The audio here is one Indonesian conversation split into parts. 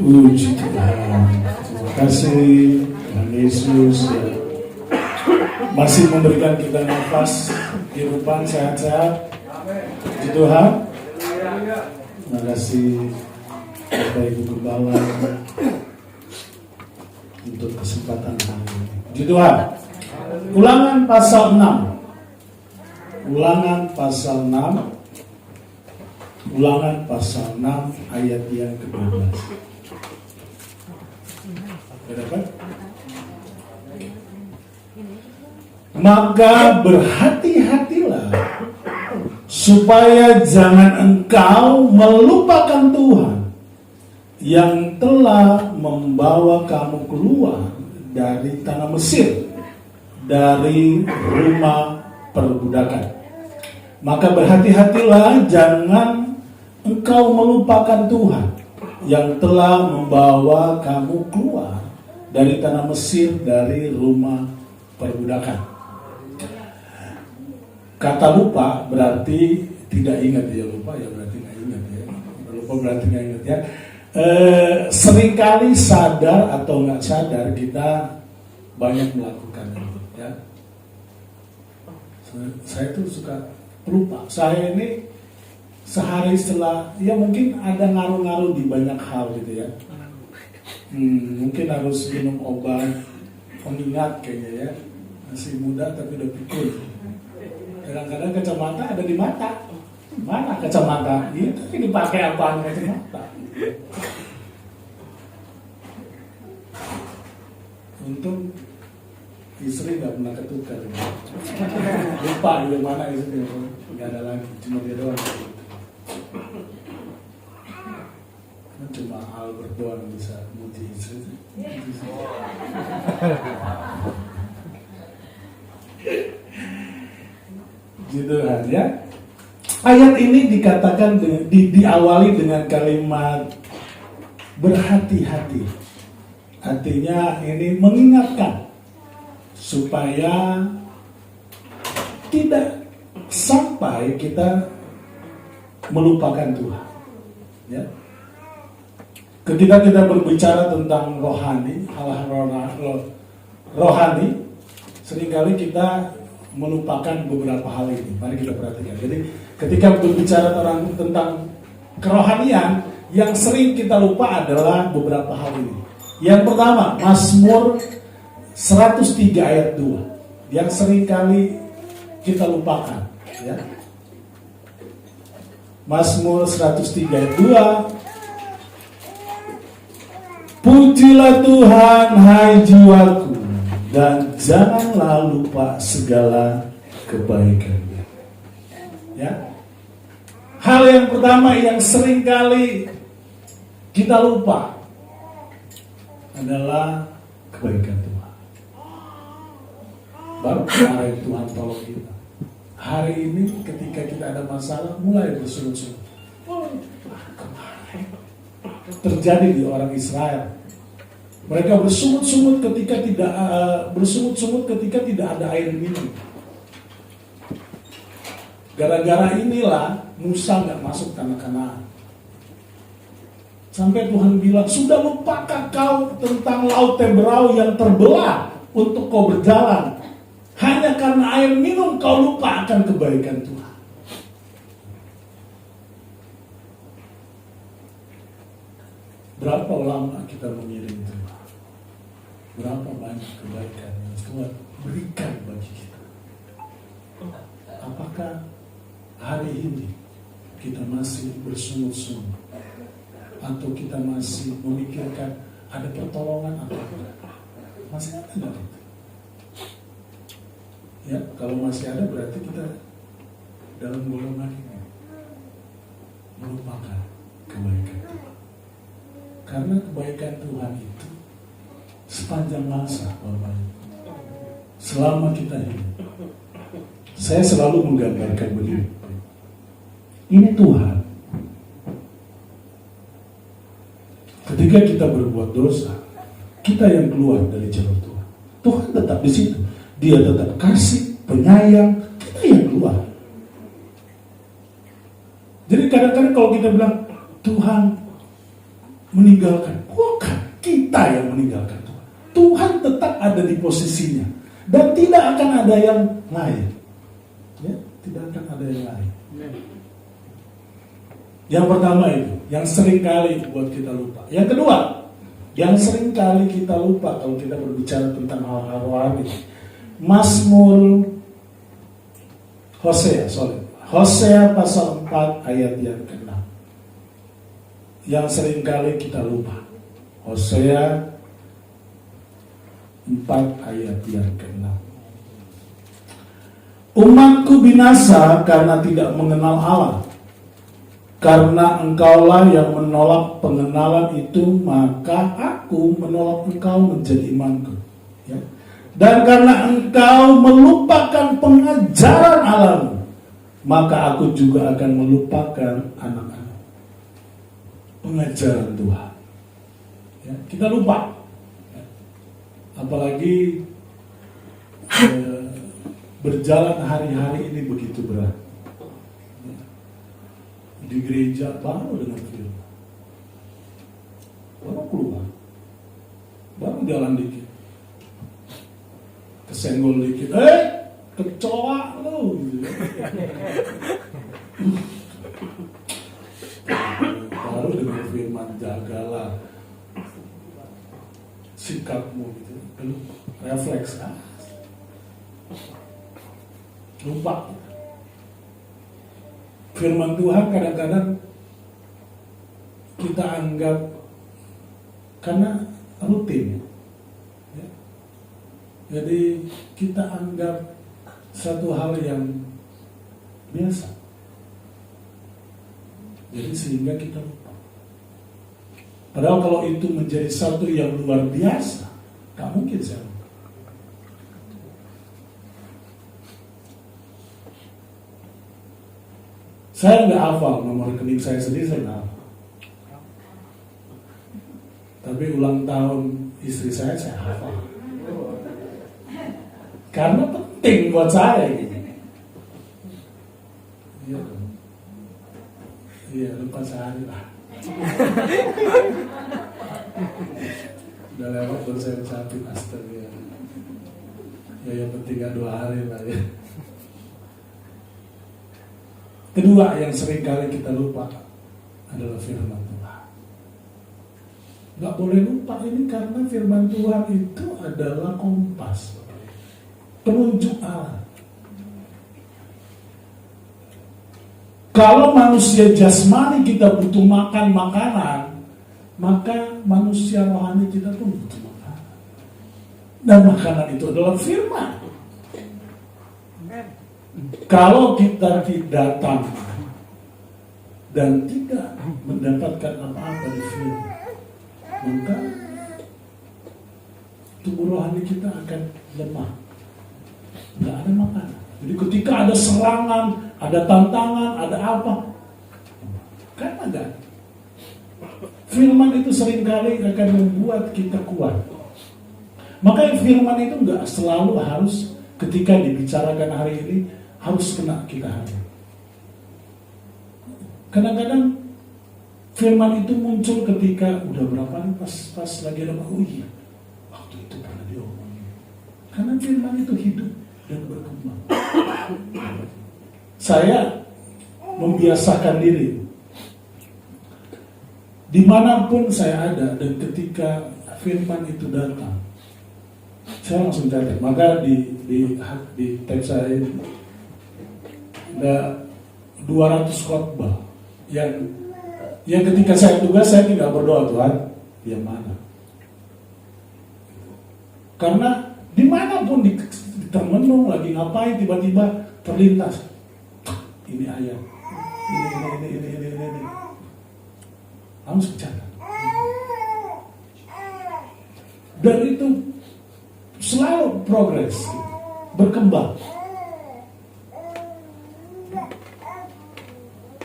Puji Tuhan. Terima kasih Tuhan Yesus ya. Masih memberikan kita nafas, kehidupan sehat-sehat. Puji Tuhan. Terima kasih Bapak Ibu Gembala untuk kesempatan hari ini. Puji Tuhan. Ulangan pasal 6. Ulangan pasal 6. Ulangan pasal 6 ayat yang ke-12. Dapat? Maka berhati-hatilah supaya jangan engkau melupakan Tuhan yang telah membawa kamu keluar dari tanah Mesir, dari rumah perbudakan. Maka berhati-hatilah jangan engkau melupakan Tuhan yang telah membawa kamu keluar dari tanah Mesir, dari rumah perbudakan. Kata lupa berarti tidak ingat ya, lupa ya berarti nggak ingat ya. Lupa berarti nggak ingat ya. Seringkali sadar atau nggak sadar kita banyak melakukan itu ya. Saya tuh suka lupa. Saya ini sehari setelah, ya mungkin ada ngaruh-ngaruh di banyak hal gitu ya. Mungkin harus minum obat pengingat kayaknya ya. Masih muda tapi udah pikir. Kadang-kadang kacamata ada di mata. Mana kacamata? Itu dipakai apaan kacamata? Untung istri nggak pernah ketukar. Lupa di mana istri, nggak ada lagi, cuma dia doang. Cuma Albert doang bisa muji istri. Gitu kan ya. Ayat ini dikatakan diawali dengan kalimat berhati-hati. Artinya ini mengingatkan supaya tidak sampai kita melupakan Tuhan. Ya. Ketika kita berbicara tentang rohani, hal-hal rohani, seringkali kita melupakan beberapa hal ini. Mari kita perhatikan. Jadi ketika berbicara tentang kerohanian, yang sering kita lupa adalah beberapa hal ini. Yang pertama, Mazmur 103 ayat 2. Yang sering kali kita lupakan. Ya. Mazmur 103 ayat 2. Pujilah Tuhan hai jiwaku, dan janganlah lupa segala kebaikannya. Ya. Hal yang pertama yang sering kali kita lupa adalah kebaikan Tuhan. Baru kemarin Tuhan tolong kita. Hari ini ketika kita ada masalah mulai bersungut-sungut. Kemarin terjadi di orang Israel. Mereka bersungut-sungut ketika tidak ada air minum. Gara-gara inilah Musa nggak masuk tanah Kanaan. Sampai Tuhan bilang, sudah lupakah kau tentang laut Teberau yang terbelah untuk kau berjalan? Hanya karena air minum kau lupa akan kebaikan Tuhan. Berapa lama kita mengiring Tuhan? Berapa banyak kebaikan yang Tuhan berikan bagi kita? Apakah hari ini kita masih bersungut-sungut? Atau kita masih memikirkan ada pertolongan atau tidak? Masih ada nggak itu? Ya, kalau masih ada berarti kita dalam golongan ini melupakan kebaikan Tuhan. Karena kebaikan Tuhan itu sepanjang masa, Bapak Ibu. Selama kita hidup. Saya selalu menggambarkan begini. Ini Tuhan. Ketika kita berbuat dosa, kita yang keluar dari jalur Tuhan. Tuhan tetap di situ. Dia tetap kasih, penyayang, kita yang keluar. Jadi kadang-kadang kalau kita bilang Tuhan meninggalkan, kita yang meninggalkan Tuhan. Tuhan tetap ada di posisinya. Dan tidak akan ada yang lain. Ya, tidak akan ada yang lain. Yang pertama itu, yang sering kali buat kita lupa. Yang kedua, yang sering kali kita lupa kalau kita berbicara tentang hal-hal rohani. Mazmur Hosea pasal 4 ayat yang ke-6. Yang sering kali kita lupa. Hosea 4 ayat yang ke-6. Umatku binasa karena tidak mengenal Allah. Karena engkaulah yang menolak pengenalan itu, maka aku menolak engkau menjadi imanku. Ya. Dan karena engkau melupakan pengajaran Allahmu, maka aku juga akan melupakan anak-anak. Pengajaran Tuhan. Ya, kita lupa. Ya. Apalagi berjalan hari-hari ini begitu berat. Di gereja baru dengan firman, baru keluar, baru jalan dikit, kesenggol dikit, kecoa lo, gitu. Baru dengan firman, jagalah sikapmu, gitu. Refleks, lupa. Firman Tuhan kadang-kadang kita anggap karena rutin, ya. Jadi kita anggap satu hal yang biasa. Jadi sehingga kita lupa. Padahal kalau itu menjadi satu yang luar biasa, tak mungkin saya lupa. Saya nggak hafal nomor rekening saya sendiri, saya nggak hafal. Tapi ulang tahun istri saya hafal. Karena penting buat saya gitu. Iya, lupa sehari lah. Udah lewat baru saya ucapin astaga. Ya yang penting gak 2 hari lah ya. Kedua yang sering kali kita lupa adalah firman Tuhan. Gak boleh lupa ini karena firman Tuhan itu adalah kompas, penunjuk Allah. Kalau manusia jasmani kita butuh makan makanan, maka manusia rohani kita pun butuh makanan. Dan makanan itu adalah firman. Kalau kita tidak datang dan tidak mendapatkan apa-apa di firman, maka tubuh rohani kita akan lemah. Tidak ada makanan. Jadi ketika ada serangan, ada tantangan, ada apa, kan ada. Firman itu seringkali akan membuat kita kuat. Maka firman itu nggak selalu harus ketika dibicarakan hari ini harus kena kita hari. Kadang-kadang firman itu muncul ketika udah berapa nih pas lagi ada iya, waktu itu pernah diomongin. Karena firman itu hidup dan berkembang. Saya membiasakan diri dimanapun saya ada, dan ketika firman itu datang, saya langsung catat. Maka di teks saya ini ada 200 khotbah yang ketika saya tugas saya tidak berdoa, Tuhan yang mana, karena dimanapun di termenung lagi ngapain tiba-tiba terlintas ini ayat ini harus catat, dan itu selalu progres, berkembang.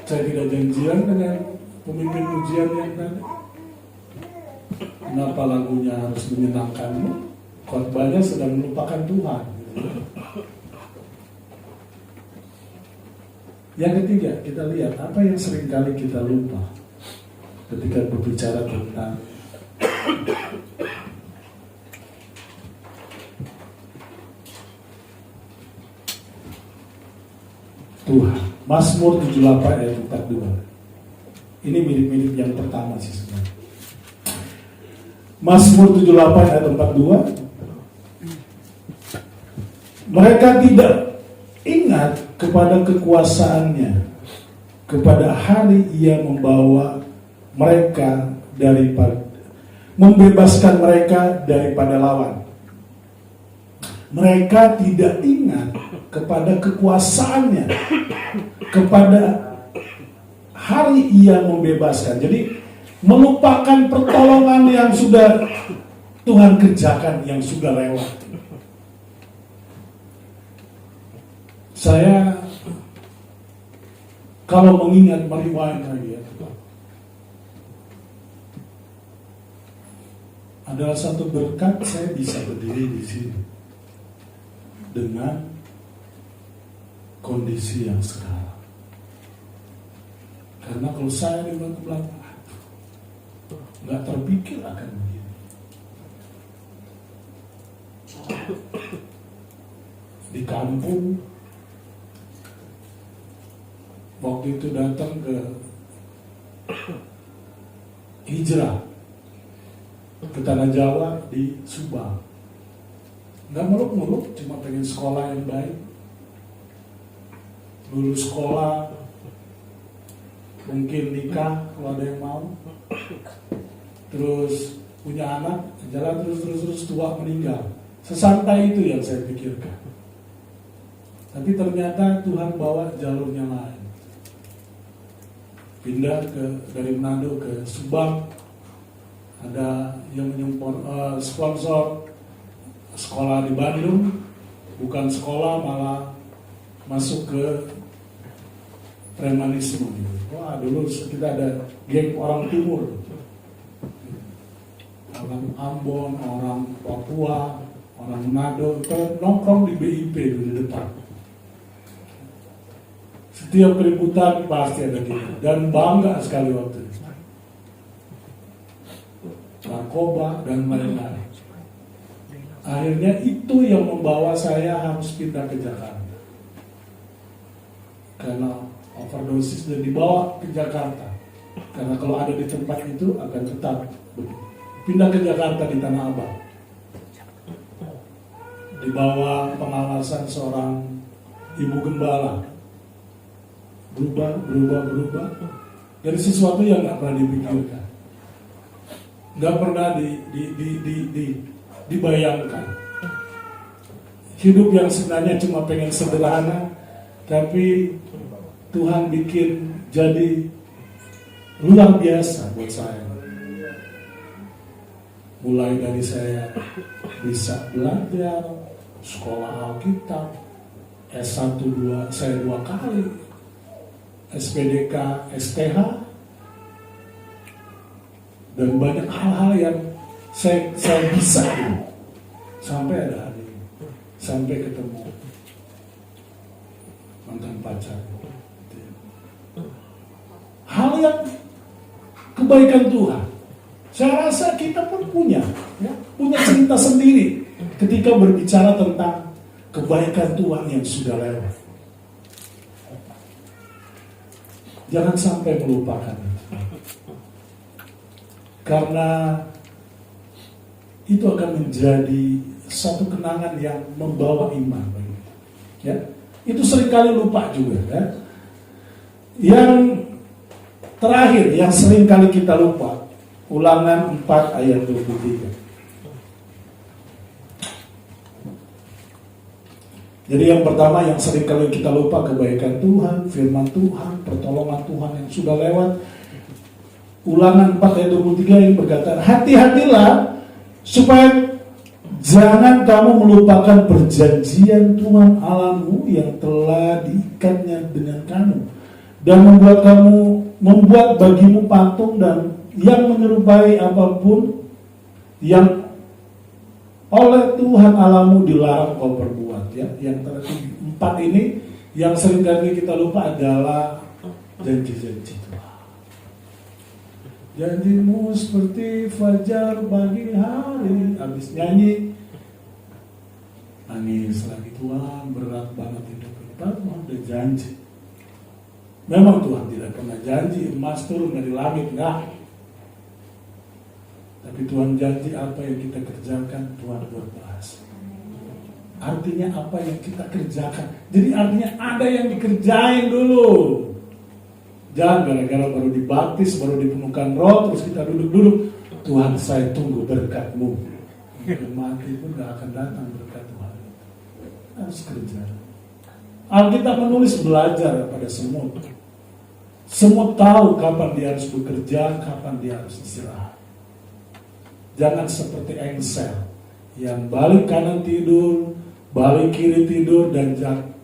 Saya tidak janjian dengan pemimpin ujian yang tadi. Kenapa lagunya harus menyenangkanmu? Khotbahnya sedang melupakan Tuhan. Yang ketiga, kita lihat apa yang seringkali kita lupa ketika berbicara tentang Tuhan. Mazmur 78 ayat 42. Ini mirip-mirip yang pertama sih sebenarnya. Mazmur 78 ayat 42. Mereka tidak ingat kepada kekuasaannya, kepada hari Ia membawa mereka daripada, membebaskan mereka daripada lawan. Mereka tidak ingat kepada kekuasaannya, kepada hari Ia membebaskan. Jadi melupakan pertolongan yang sudah Tuhan kerjakan, yang sudah lewat. Saya kalau mengingat meriwayat lagi ya, adalah satu berkat saya bisa berdiri di sini dengan kondisi yang sekarang. Karena kalau saya dibilang ke belakang, nggak terpikir akan begini. Di kampung, waktu itu datang ke hijrah ke Tanah Jawa di Subang. Nggak muluk-muluk, cuma pengen sekolah yang baik, lulus sekolah, mungkin nikah kalau ada yang mau, terus punya anak, jalan terus tua meninggal. Sesantai itu yang saya pikirkan. Tapi ternyata Tuhan bawa jalurnya lain. Pindah dari Manado ke Subang, ada yang sponsor sekolah di Bandung, bukan sekolah malah masuk ke premanisme. Wah, dulu kita ada geng orang timur, orang Ambon, orang Papua, orang Manado, kita nongkrong di BIP di depan. Setiap keributan pasti ada gitu, dan bangga sekali waktu itu. Narkoba dan lain-lain. Akhirnya itu yang membawa saya harus pindah ke Jakarta. Karena overdosis dan dibawa ke Jakarta. Karena kalau ada di tempat itu akan tetap pindah ke Jakarta di Tanah Abang. Di bawah pengawasan seorang ibu gembala. Berubah dari sesuatu yang nggak pernah dipikirkan, nggak pernah dibayangkan. Hidup yang sebenarnya cuma pengen sederhana, tapi Tuhan bikin jadi luar biasa buat saya. Mulai dari saya bisa belajar, sekolah Alkitab, S1, 2, saya 2 kali, SPDK, STH, dan banyak hal-hal yang saya bisa sampai ada hari ini, sampai ketemu mantan pacar. Hal yang kebaikan Tuhan. Saya rasa kita pun punya cerita sendiri ketika berbicara tentang kebaikan Tuhan yang sudah lewat. Jangan sampai melupakan itu. Karena itu akan menjadi satu kenangan yang membawa iman. Ya, itu seringkali lupa juga. Ya. Yang terakhir, yang seringkali kita lupa, Ulangan 4 ayat 23. Jadi yang pertama yang sering kali kita lupa, kebaikan Tuhan, firman Tuhan, pertolongan Tuhan yang sudah lewat. Ulangan 4 ayat 23 yang berkata, hati-hatilah supaya jangan kamu melupakan perjanjian Tuhan Allahmu yang telah diikatnya dengan kamu dan membuat bagimu patung dan yang menyerupai apapun yang oleh Tuhan Allahmu dilarang kau perbuat. Ya, yang empat ini yang sering kali kita lupa adalah janji-janji Tuhan. Janjimu seperti fajar pagi hari. Habis nyanyi, nangis lagi, Tuhan berat banget hidup kita. Tuhan udah janji. Memang Tuhan tidak pernah janji emas turun dari langit, enggak. Tapi Tuhan janji apa yang kita kerjakan, Tuhan berbalas. Artinya apa yang kita kerjakan. Jadi artinya ada yang dikerjain dulu. Jangan gara-gara baru dibaptis, baru dipenuhkan roh, terus kita duduk-duduk. Tuhan, saya tunggu berkat-Mu. Mati pun gak akan datang berkat Tuhan. Harus kerja. Alkitab menulis belajar pada semut. Semut tahu kapan dia harus bekerja, kapan dia harus istirahat. Jangan seperti engsel yang balik kanan tidur, balik kiri tidur, dan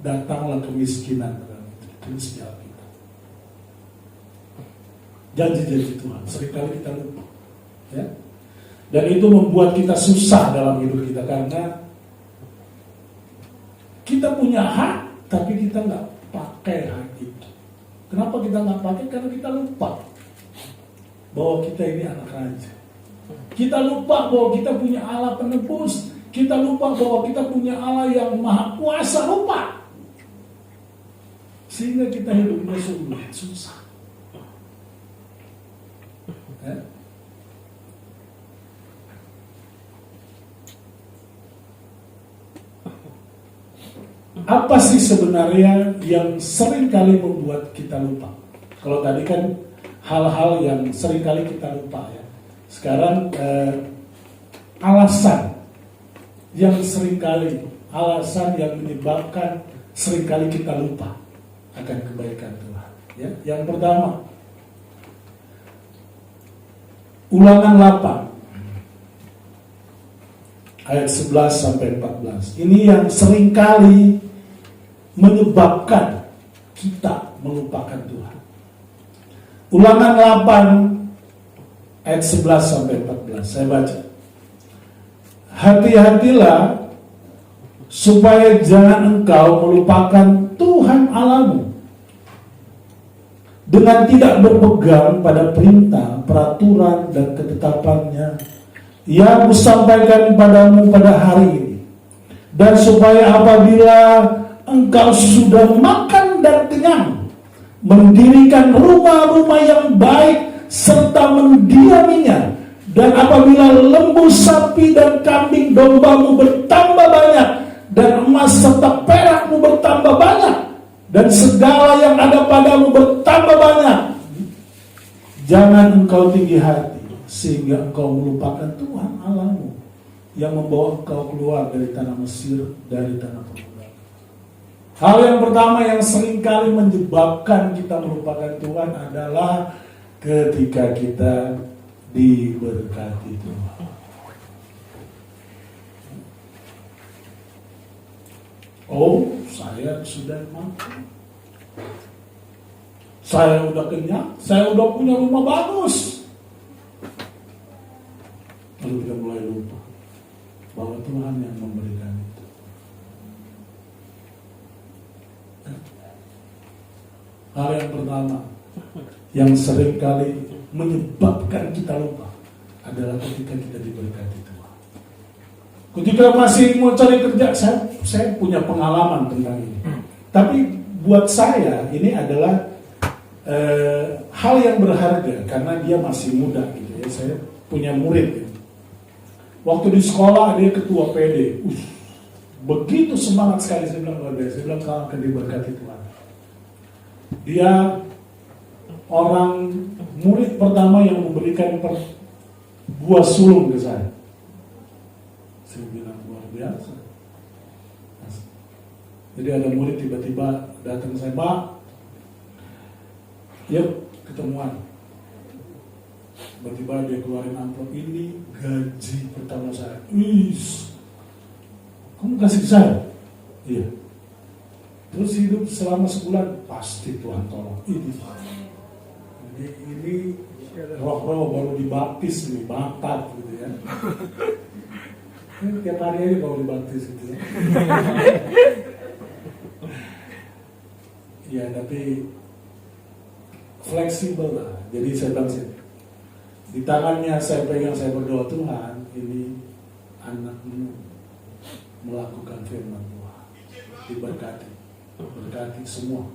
datanglah kemiskinan. Tulis di Alkitab. Janji-janji Tuhan seringkali kita lupa, ya. Dan itu membuat kita susah dalam hidup kita karena kita punya hak, tapi kita nggak pakai hak itu. Kenapa kita nggak pakai? Karena kita lupa bahwa kita ini anak raja. Kita lupa bahwa kita punya Allah penebus. Kita lupa bahwa kita punya Allah yang maha kuasa. Lupa. Sehingga kita hidupnya sulit, susah. Ya? Apa sih sebenarnya yang sering kali membuat kita lupa? Kalau tadi kan hal-hal yang sering kali kita lupa, ya. Sekarang alasan yang sering kali, alasan yang menyebabkan sering kali kita lupa akan kebaikan Tuhan. Ya. Yang pertama, Ulangan 8 ayat 11 sampai 14. Ini yang sering kali menyebabkan kita melupakan Tuhan. Ulangan 8 ayat 11 sampai 14. Saya baca. Hati-hatilah supaya jangan engkau melupakan Tuhan Allahmu dengan tidak berpegang pada perintah, peraturan, dan ketetapannya yang kusampaikan padamu pada hari ini. Dan supaya apabila engkau sudah makan dan kenyang, mendirikan rumah-rumah yang baik serta mendiaminya, dan apabila lembu, sapi, dan kambing dombamu bertambah banyak, dan emas serta perakmu bertambah banyak, dan segala yang ada padamu bertambah banyak, jangan engkau tinggi hati sehingga engkau melupakan Tuhan Allahmu yang membawa engkau keluar dari tanah Mesir, dari tanah perbudakan. Hal yang pertama yang seringkali menyebabkan kita melupakan Tuhan adalah ketika kita diberkati Tuhan. Oh, saya sudah makan, saya udah kenyang, saya udah punya rumah bagus. Lalu kita mulai lupa bahwa Tuhan yang memberikan itu. Hal yang pertama yang sering kali menyebabkan kita lupa adalah ketika kita diberkati Tuhan. Ketika masih mau cari kerja, saya punya pengalaman tentang ini. Tapi buat saya ini adalah hal yang berharga karena dia masih muda gitu ya. Saya punya murid. Waktu di sekolah dia ketua PD. Begitu semangat sekali, saya bilang luar biasa. Saya bilang kau akan diberkati Tuhan. Dia orang murid pertama yang memberikan buah sulung ke saya. Saya bilang luar biasa. Jadi ada murid tiba-tiba datang ke saya, Pak, yuk ketemuan. Tiba-tiba dia keluarin amplop, ini gaji pertama saya. Kamu kasih ke saya? Iya. Terus hidup selama sebulan, pasti Tuhan tolong. Ini roh-roh baru dibaptis nih, mantap gitu ya. Ini tiap hari aja baru dibaptis gitu ya. Ya tapi fleksibel lah. Jadi saya bilang sih, di tangannya saya pegang, saya berdoa, Tuhan, ini anakmu melakukan firman Tuhan, diberkati, berkati semua.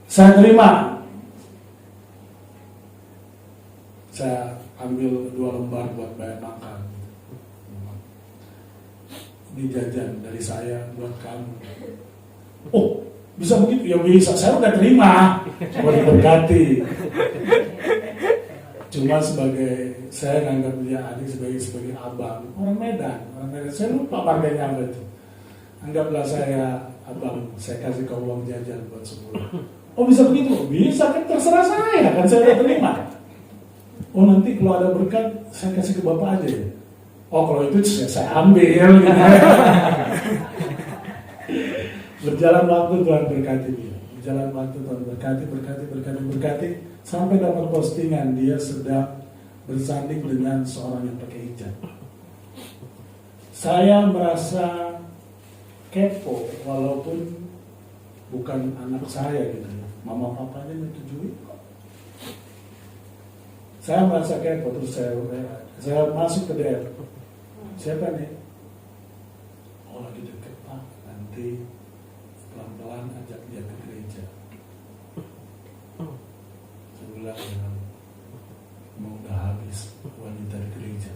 Saya terima. Saya ambil 2 lembar buat bayar makan. Ini jajan dari saya buat kamu. Oh, bisa begitu? Ya bisa. Saya udah terima. Mau diberkati. Cuma sebagai, saya nganggap dia adik sebagai abang. Orang Medan. Saya lupa pakainya apa itu. Anggaplah saya abang. Saya kasih kau uang jajan buat sebulan. Oh, bisa begitu? Bisa, kan terserah saya. Kan saya udah terima. Oh, nanti kalau ada berkat, saya kasih ke bapak aja ya. Oh, kalau itu saya ambil. Gitu. Berjalan waktu Tuhan berkati dia. Berjalan waktu Tuhan berkati. Sampai dapat postingan dia sedang bersanding dengan seorang yang pakai hijab. Saya merasa kepo, walaupun bukan anak saya gitu. Mama papanya menyetujui. Saya merasa kepo, terus saya masuk ke DM. Siapa nih? Oh, lagi deket Pak. Nanti pelan-pelan ajak dia ke gereja. Saya bilang, mau udah habis wanita di gereja.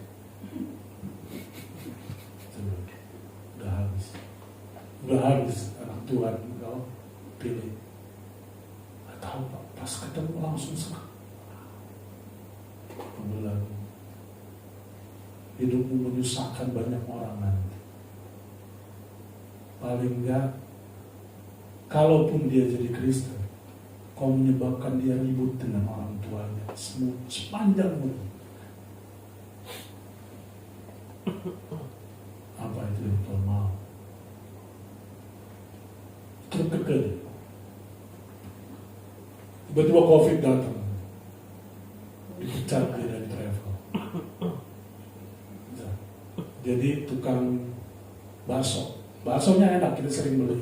Udah habis anak Tuhan kau pilih. Gak tahu Pak, pas ketemu langsung senang. Bilang, hidupmu menyusahkan banyak orang nanti. Paling enggak, kalaupun dia jadi Kristen, kau menyebabkan dia ribut dengan orang tuanya sepanjang umur. Apa itu yang Tuhan mau? Terkekeh. Tiba-tiba COVID datang, dipecat dia dari travel. Jadi tukang baksonya enak, kita sering beli.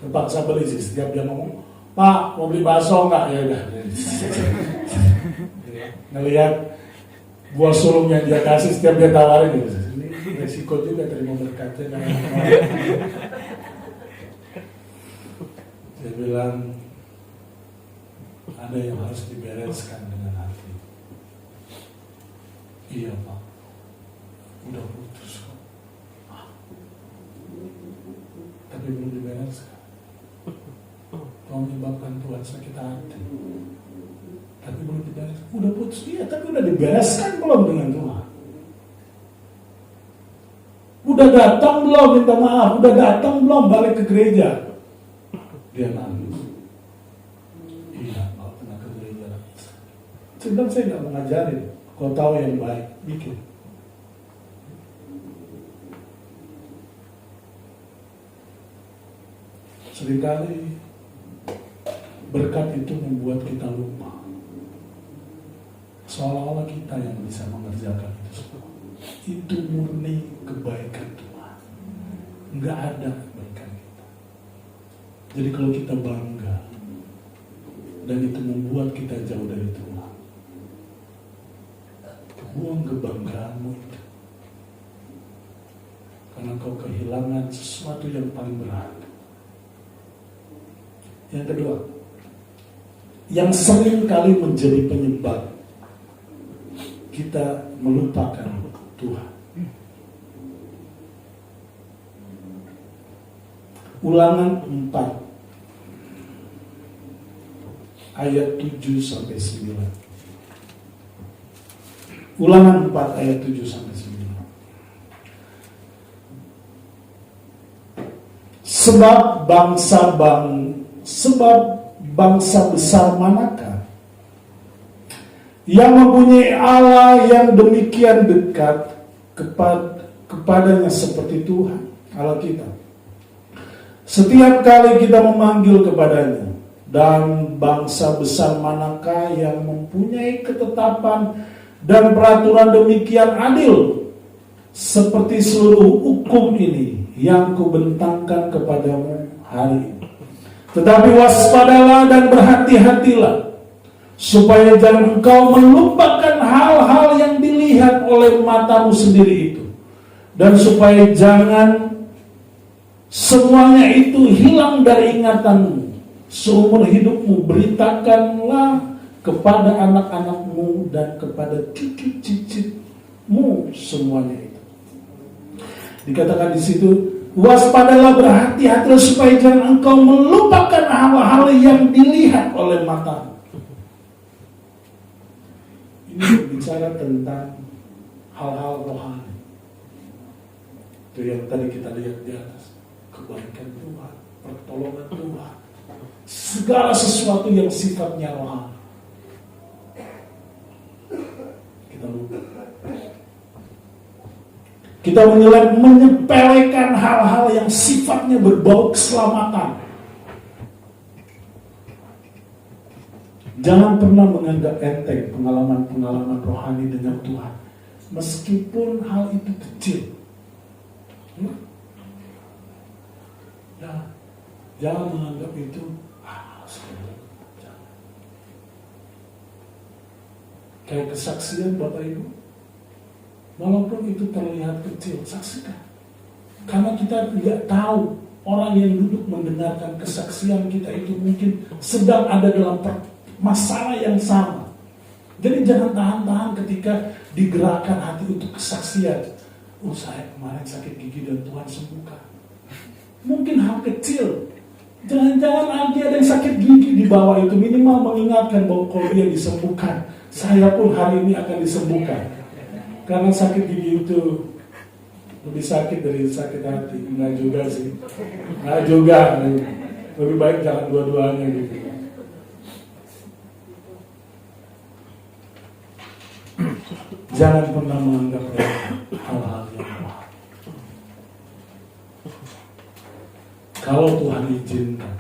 Terpaksa beli sih, setiap dia ngomong, Pak mau beli bakso enggak? Ya udah. Ngelihat buah sulung yang dia kasih, setiap dia tawarin gitu. Ini resiko juga terima berkatnya. Dia bilang, ada yang harus dibereskan dengan hati. Iya Pak, udah putus kok. Tapi belum dibereskan. Kau menyebabkan Tuhan sakit hati. Tapi belum dibereskan. Udah putus, iya, tapi udah dibereskan belum dengan Tuhan? Udah datang belum minta maaf? Udah datang belum balik ke gereja? Dia nangis. Iya, mau pernah ke gereja. Sedang saya nggak mengajarin. Kau tahu yang baik, bikin. Seringkali berkat itu membuat kita lupa. Seolah-olah kita yang bisa mengerjakan itu semua. Itu murni kebaikan Tuhan. Nggak ada kebaikan kita. Jadi kalau kita bangga dan itu membuat kita jauh dari Tuhan, buang kebanggaanmu itu. Karena kau kehilangan sesuatu yang paling berharga. Yang kedua, yang sering kali menjadi penyebab kita melupakan Tuhan. Ulangan 4 ayat 7 sampai 9. Ulangan 4 ayat 7 sampai 9. Sebab bangsa besar manakah yang mempunyai Allah yang demikian dekat kepadanya seperti Tuhan Allah kita. Setiap kali kita memanggil kepadanya, dan bangsa besar manakah yang mempunyai ketetapan dan peraturan demikian adil seperti seluruh hukum ini yang kubentangkan kepadamu hari ini. Tetapi waspadalah dan berhati-hatilah, supaya jangan engkau melupakan hal-hal yang dilihat oleh matamu sendiri itu, dan supaya jangan semuanya itu hilang dari ingatanmu seumur hidupmu beritakanlah kepada anak-anakmu dan kepada cucu-cicitmu semuanya itu. Dikatakan di situ, waspadalah, berhati-hatilah supaya jangan engkau melupakan hal-hal yang dilihat oleh mata. Ini berbicara tentang hal-hal rohani. Itu yang tadi kita lihat di atas. Kebaikan Tuhan, pertolongan Tuhan, segala sesuatu yang sifatnya rohani. Kita lupa. Kita menyepelekan hal-hal yang sifatnya berbau keselamatan. Jangan pernah menganggap enteng pengalaman-pengalaman rohani dengan Tuhan, meskipun hal itu kecil. Ya, jangan menganggap itu kayak kesaksian Bapak Ibu. Walaupun itu terlihat kecil, saksikan. Karena kita tidak tahu orang yang duduk mendengarkan kesaksian kita itu mungkin sedang ada dalam masalah yang sama. Jadi jangan tahan-tahan ketika digerakkan hati untuk kesaksian. Oh, saya kemarin sakit gigi dan Tuhan sembuhkan. Mungkin hal kecil. Jangan-jangan nanti ada yang sakit gigi di bawah itu, minimal mengingatkan bahwa kalau dia disembuhkan, saya pun hari ini akan disembuhkan. Karena sakit gigi itu lebih sakit dari sakit hati. Enggak juga sih. Enggak juga. Lebih baik jangan dua-duanya gitu. Jangan pernah menganggap hal-hal yang mahal. Kalau Tuhan izinkan,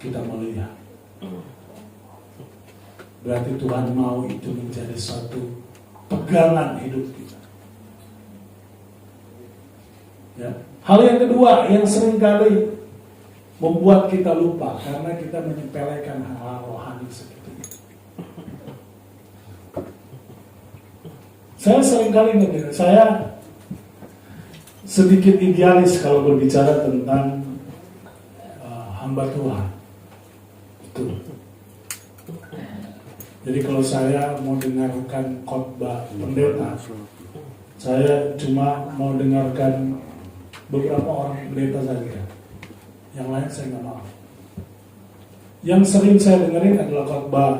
kita melihat, berarti Tuhan mau itu menjadi satu pegangan hidup kita. Ya. Hal yang kedua yang seringkali membuat kita lupa karena kita menyepelekan hal-hal rohani seperti itu. Saya seringkali saya sedikit idealis kalau berbicara tentang hamba Tuhan. Itu. Jadi kalau saya mau dengarkan khotbah pendeta, saya cuma mau dengarkan beberapa orang pendeta saja. Yang lain saya nggak mau. Yang sering saya dengerin adalah khotbah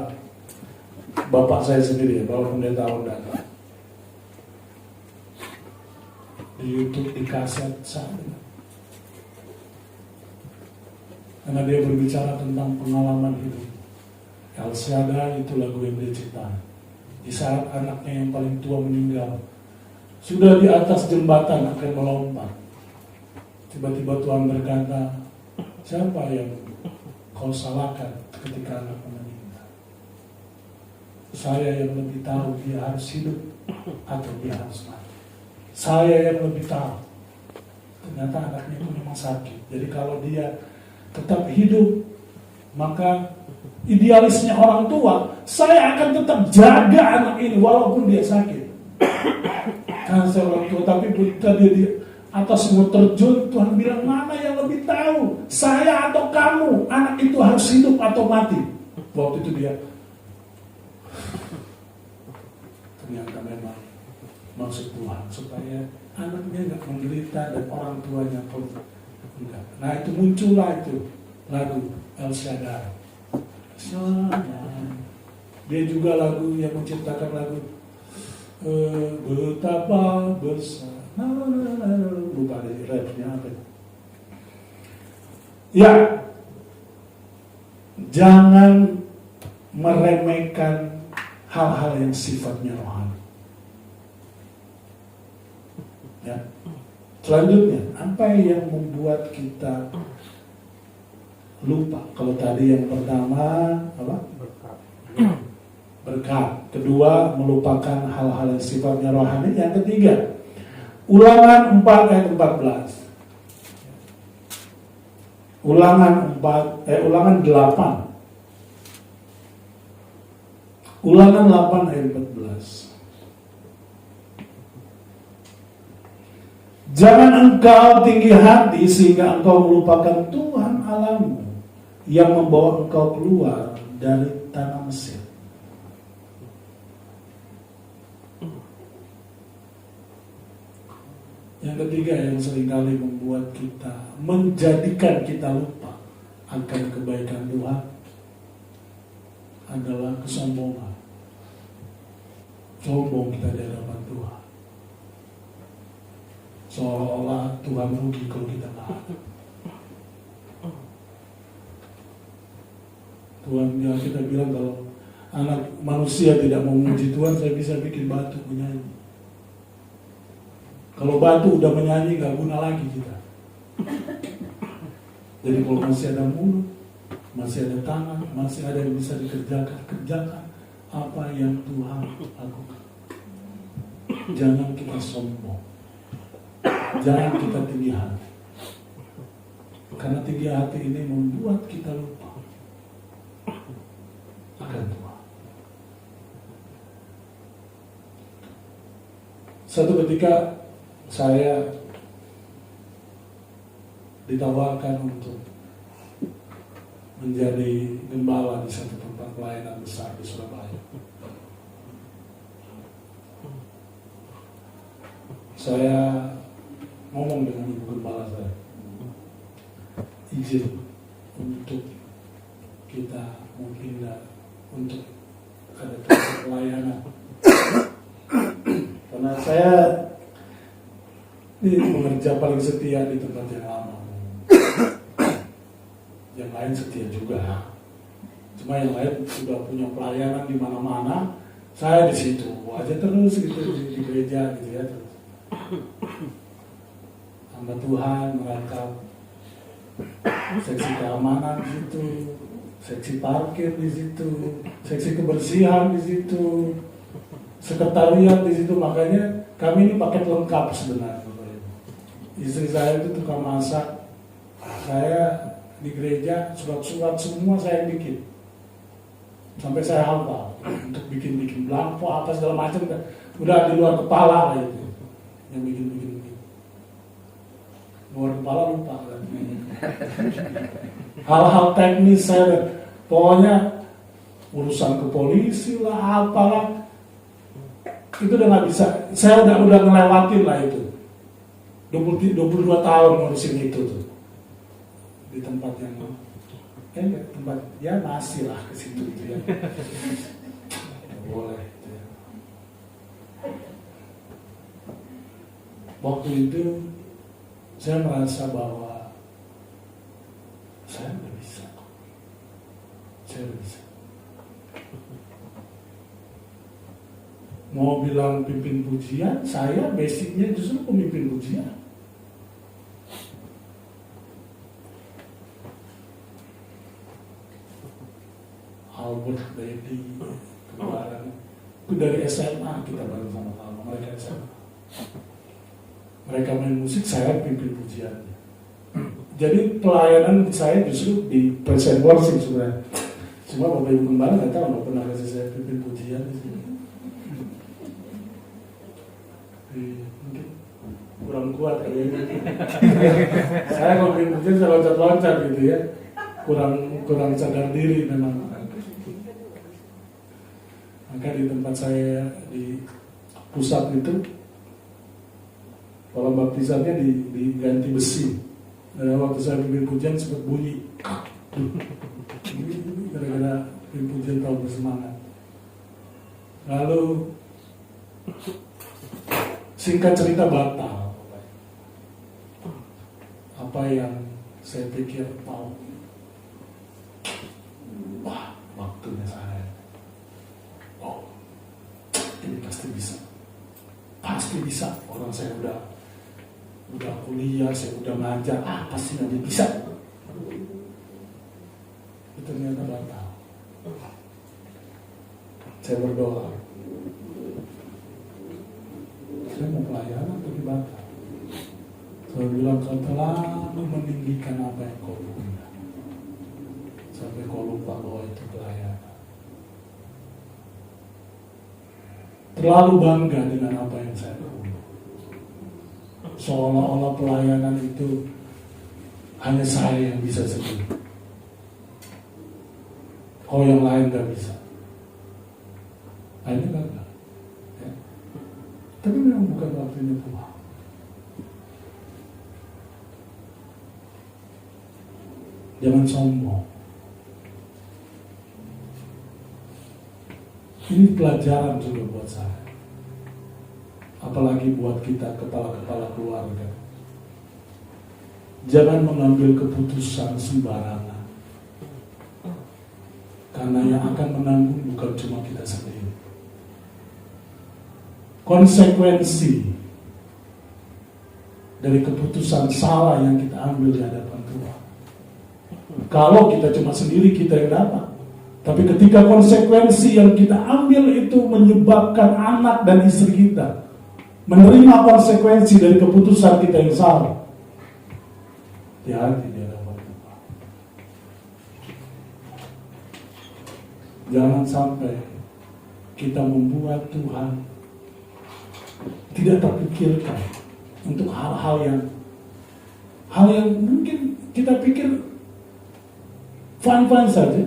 bapak saya sendiri, Bapak Pendeta Ondana. Di YouTube, di kaset saya dengar. Karena dia berbicara tentang pengalaman hidup. El Shaddai itu lagu yang dia ciptakan. Di saat anaknya yang paling tua meninggal, sudah di atas jembatan akan melompat. Tiba-tiba Tuhan berkata, siapa yang kau salahkan ketika anakmu meninggal? Saya yang lebih tahu dia harus hidup atau dia harus mati. Saya yang lebih tahu. Ternyata anaknya itu memang sakit. Jadi kalau dia tetap hidup, maka idealisnya orang tua, saya akan tetap jaga anak ini walaupun dia sakit. Karena saya orang tua, tapi ketika dia di atas mau terjun, Tuhan bilang, mana yang lebih tahu, saya atau kamu, anak itu harus hidup atau mati. Waktu itu dia ternyata memang maksud Tuhan supaya anaknya nggak menderita dan orang tuanya pun enggak. Nah itu muncullah itu lagu El Shaddai. Dia juga lagu yang menciptakan lagu betapa besar. Lupa dari rapnya apa. Ya, jangan meremehkan hal-hal yang sifatnya rohani. Ya. Selanjutnya, apa yang membuat kita lupa? Kalau tadi yang pertama apa? Berkat. Kedua, melupakan hal-hal yang sifatnya rohani. Yang ketiga, Ulangan 4 ayat 14. Ulangan 8. Ulangan 8 ayat 14. Jangan engkau tinggi hati sehingga engkau melupakan Tuhan Allahmu yang membawa engkau keluar dari tanah Mesir. Yang ketiga yang seringkali membuat kita, menjadikan kita lupa akan kebaikan Tuhan adalah kesombongan. Sombong kita di hadapan Tuhan. Seolah-olah Tuhan rugi kalau kita nggak ada. Tuhan yang kita bilang kalau anak manusia tidak memuji Tuhan, saya bisa bikin batu menyanyi. Kalau batu udah menyanyi gak guna lagi kita. Jadi kalau masih ada mulut, masih ada tangan, masih ada yang bisa dikerjakan, kerjakan apa yang Tuhan lakukan. Jangan kita sombong, jangan kita tinggi hati. Karena tinggi hati ini membuat kita lupa akan Tuhan. Satu ketika saya ditawarkan untuk menjadi gembala di satu tempat pelayanan besar di Surabaya. Saya ngomong dengan ibu gembala saya, izin untuk kita mau pindah untuk ada tempat pelayanan. Karena saya ini pengerja paling setia di tempat yang lama. Yang lain setia juga. Cuma yang lain sudah punya pelayanan di mana-mana. Saya di situ aja terus gitu di gereja gitu ya. Terus. Hamba Tuhan merangkap seksi keamanan di situ, seksi parkir di situ, seksi kebersihan di situ, sekretariat di situ. Makanya kami ini paket lengkap sebenarnya. Istri saya itu tukang masak, saya di gereja surat-surat semua saya bikin, sampai saya hafal untuk bikin belangko apa segala macam, udah di luar kepala lah itu, yang bikin. Luar kepala lupa kan. Hal-hal teknis saya, pokoknya urusan ke polisi lah apalah, itu udah nggak bisa, saya udah ngelewatin lah itu. 22 tahun ngurusin itu tuh di tempat yang tempat ya masih lah ke situ gitu ya. Boleh gitu ya. Waktu itu saya merasa bahwa saya udah bisa. Mau bilang pimpin pujian, saya basicnya justru pemimpin pujian. Albert Baby kemarin itu dari SMA kita bareng sama mereka SMA. Mereka main musik, saya pimpin pujian. Jadi pelayanan saya justru di present worship sebenarnya. Cuma Bapak Ibu Gembala nggak tahu, nggak pernah kasih saya pimpin pujian di sini. Mungkin kurang kuat kali ini. Saya kalau pimpin pujian saya loncat-loncat gitu ya. Kurang sadar diri memang. Maka di tempat saya di pusat itu, kalau baptisannya diganti besi. Dan waktu saya pimpin pujian sempat bunyi. Gara-gara pimpin pujian tahu bersemangat. Lalu singkat cerita batal. Apa yang saya pikir mau, wah waktunya saya. Ini pasti bisa. Orang saya udah kuliah, saya udah ngajar, pasti nanti bisa. Itu ternyata batal. Saya berdoa, saya mau pelayanan tapi batal. Saya bilang, kau terlalu meninggikan apa yang kau punya sampai kau lupa bahwa itu pelayanan. Terlalu bangga dengan apa yang saya punya. Seolah-olah pelayanan itu hanya saya yang bisa sendiri. Kalau yang lain gak bisa, akhirnya gagal. Ya. Tapi memang bukan waktunya Tuhan. Jangan sombong. Ini pelajaran juga buat saya. Apalagi buat kita kepala-kepala keluarga. Jangan mengambil keputusan sembarangan. Karena yang akan menanggung bukan cuma kita sendiri. Konsekuensi dari keputusan salah yang kita ambil di hadapan Tuhan. Kalau kita cuma sendiri, kita yang dapat. Tapi ketika konsekuensi yang kita ambil itu menyebabkan anak dan istri kita menerima konsekuensi dari keputusan kita yang salah, hati-hati di hadapan Tuhan. Jangan sampai kita membuat Tuhan tidak terpikirkan untuk hal yang mungkin kita pikir fun-fun saja,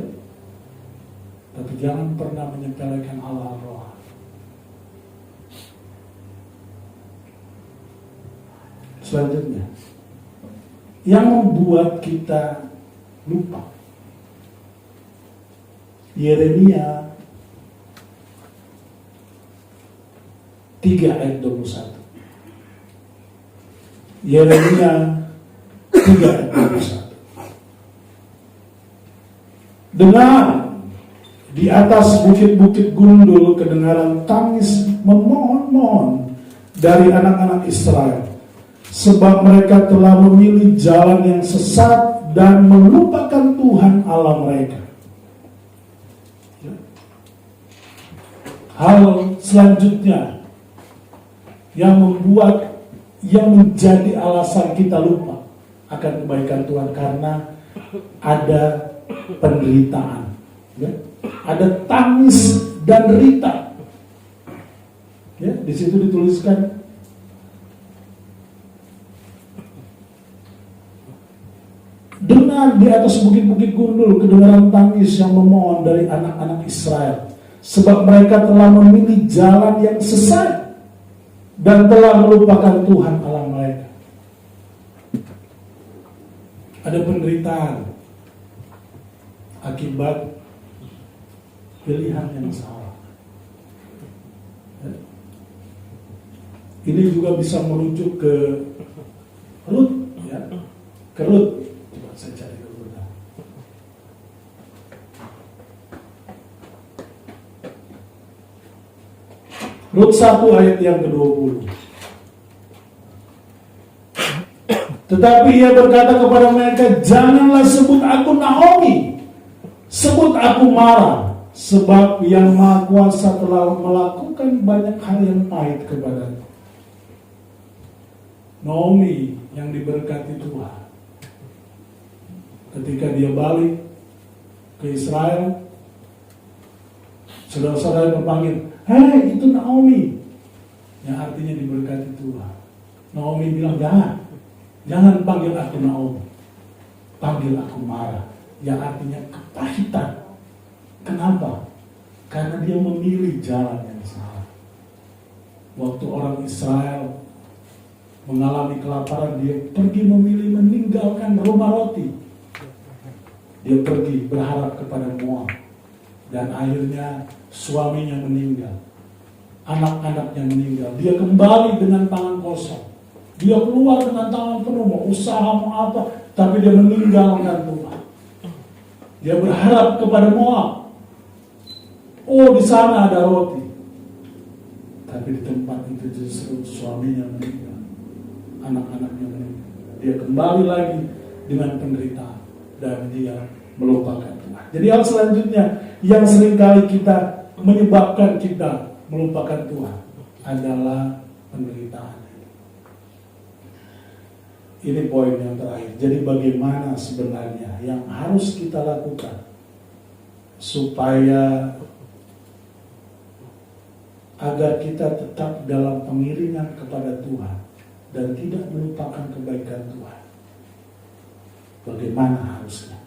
tapi jangan pernah menyepelekan hal-hal rohani. Selanjutnya, yang membuat kita lupa. Yeremia 3 ayat 21. Yeremia 3 ayat 21. Dengar, di atas bukit-bukit gundul kedengaran tangis memohon-mohon dari anak-anak Israel, sebab mereka telah memilih jalan yang sesat dan melupakan Tuhan Allah mereka. Hal selanjutnya yang menjadi alasan kita lupa akan kebaikan Tuhan, karena ada penderitaan, ya? Ada tangis dan derita. Ya, di situ dituliskan dengar di atas bukit-bukit gundul kedengaran tangis yang memohon dari anak-anak Israel, sebab mereka telah memilih jalan yang sesat dan telah melupakan Tuhan Allah mereka. Ada penderitaan akibat pilihan yang salah. Ini juga bisa merujuk ke Rut, ya, ke Rut. Coba saya cari dulu. Rut 1 ayat yang ke-20. Tetapi ia berkata kepada mereka, janganlah sebut aku Naomi, sebut aku Mara, sebab yang Maha Kuasa telah melakukan banyak hal yang pahit kepadaku. Naomi yang diberkati Tuhan, ketika dia balik ke Israel, saudara-saudara berpanggil, hei, itu Naomi, yang artinya diberkati Tuhan. Naomi bilang, jangan panggil aku Naomi, panggil aku Mara, yang artinya kepahitan. Kenapa? Karena dia memilih jalan yang salah. Waktu orang Israel mengalami kelaparan, dia pergi memilih meninggalkan rumah roti. Dia pergi berharap kepada Moab, dan akhirnya suaminya meninggal, anak-anaknya meninggal. Dia kembali dengan tangan kosong. Dia keluar dengan tangan penuh, mau usaha, mau apa, tapi dia meninggalkan Tuhan. Dia berharap kepada Moab. Oh, di sana ada roti. Tapi di tempat itu justru suaminya meninggal, anak-anaknya meninggal. Dia kembali lagi dengan penderitaan dan dia melupakan Tuhan. Jadi hal selanjutnya yang seringkali kita menyebabkan kita melupakan Tuhan adalah penderitaan. Ini poin yang terakhir. Jadi bagaimana sebenarnya yang harus kita lakukan supaya agar kita tetap dalam pengiringan kepada Tuhan dan tidak melupakan kebaikan Tuhan? Bagaimana harusnya?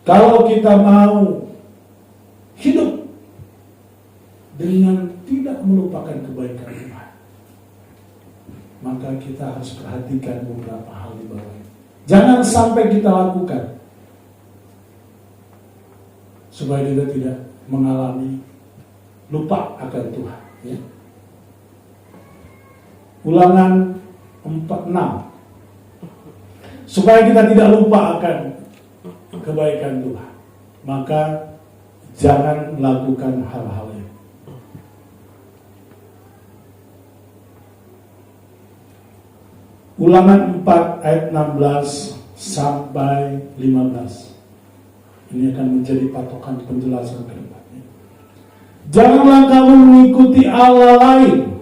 Kalau kita mau hidup dengan tidak melupakan kebaikan Tuhan, maka kita harus perhatikan beberapa hal di bawah ini. Jangan sampai kita lakukan supaya kita tidak mengalami lupa akan Tuhan. Ya. Ulangan 4:6. Supaya kita tidak lupa akan kebaikan Tuhan, maka jangan lakukan hal-hal ini. Ulangan 4 ayat 16 sampai 15. Ini akan menjadi patokan penjelasan ke depannya. Janganlah kamu mengikuti Allah lain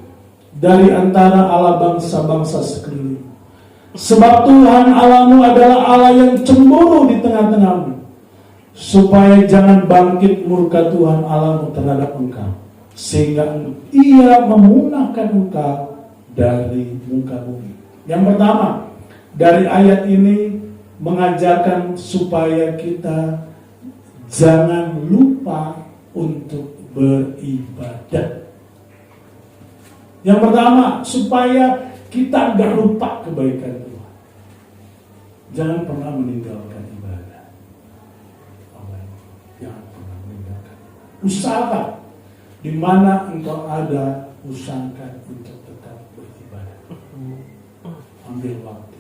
dari antara Allah bangsa-bangsa sekeliling. Sebab Tuhan Allahmu adalah Allah yang cemburu di tengah-tengahmu, supaya jangan bangkit murka Tuhan Allahmu terhadap engkau, sehingga Ia memunahkan engkau dari muka bumi. Yang pertama, dari ayat ini mengajarkan supaya kita jangan lupa untuk beribadah. Yang pertama, supaya kita gak lupa kebaikan Tuhan. Jangan pernah meninggalkan ibadah. Jangan pernah meninggalkan. Usahakan di mana engkau ada, usahakan untuk tetap beribadah. Ambil waktu.